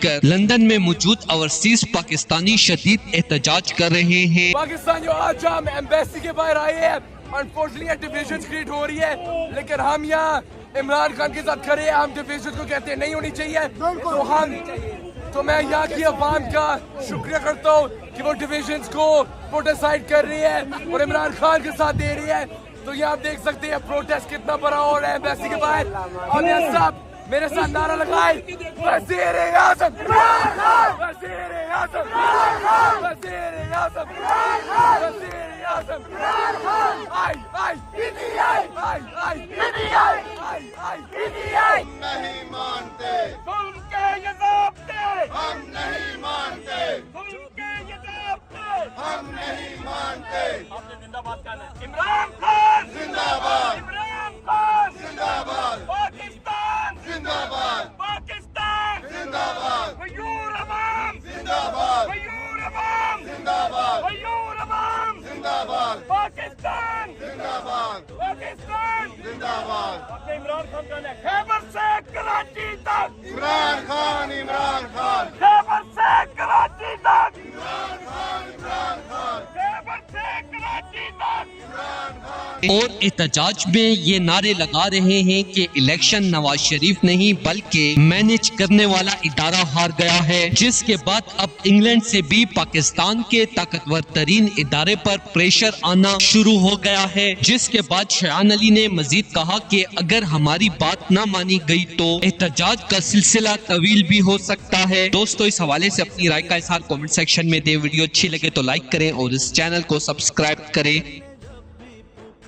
کر لندن میں موجود اوورسیز پاکستانی شدید احتجاج کر رہے ہیں۔ پاکستان جو آج ہم ایمبیسی کے باہر آئے ہیں، انفارچونیٹلی ڈویژن کریٹ ہو رہی ہے، لیکن ہم یہاں عمران خان کے ساتھ کھڑے ہیں۔ ہم ڈویژن کو کہتے ہیں نہیں ہونی چاہیے، تو میں یہاں کی عوام کا شکریہ کرتا ہوں کہ وہ ڈویژنز کو پروٹیسٹ کر رہی ہے اور عمران خان کے ساتھ دے رہی ہے۔ تو یہ آپ دیکھ سکتے ہیں پروٹیسٹ کتنا بڑا ہو رہا ہے ایمبیسی کے باہر۔ اور یہ سب میرے ساتھ نعرہ لگائے، وزیر اعظم عمران خان، وزیر اعظم عمران خان، وزیر اعظم عمران خان، وزیر اعظم عمران خان، آئی آئی پی ٹی آئی، آئی آئی پی ٹی آئی، آئی آئی پی ٹی آئی۔ نہیں مانتے، ظلم کے یہ ضابطے ہم نہیں مانتے، ظلم کے یہ ضابطے ہم نہیں مانتے۔ آپ نے زندہ باد کہنا ہے۔ عمران خان زندہ باد، عمران خان زندہ باد، پاکستان زندہ باد، پاکستان زندہ باد، غیور عوام زندہ باد، غیور عوام زندہ باد، غیور عوام زندہ باد، پاکستان زندہ باد، پاکستان۔ زندہ باد۔ آپ نے عمران خان کہنا ہے خیبر سے کراچی تک، عمران خان، عمران خان، خیبر سے کراچی تک، عمران خان، عمران خان، خیبر سے کراچی تک۔ عمران خان۔ اور احتجاج میں یہ نعرے لگا رہے ہیں کہ الیکشن نواز شریف نہیں بلکہ مینج کرنے والا ادارہ ہار گیا ہے، جس کے بعد اب انگلینڈ سے بھی پاکستان کے طاقتور ترین ادارے پر پریشر آنا شروع ہو گیا ہے، جس کے بعد شایان علی نے مزید کہا کہ اگر ہماری بات نہ مانی گئی تو احتجاج کا سلسلہ طویل بھی ہو سکتا ہے۔ دوستو، اس حوالے سے اپنی رائے کا اظہار کامنٹ سیکشن میں دیں۔ ویڈیو اچھی لگے تو لائک کریں اور اس چینل کو سبسکرائب کریں۔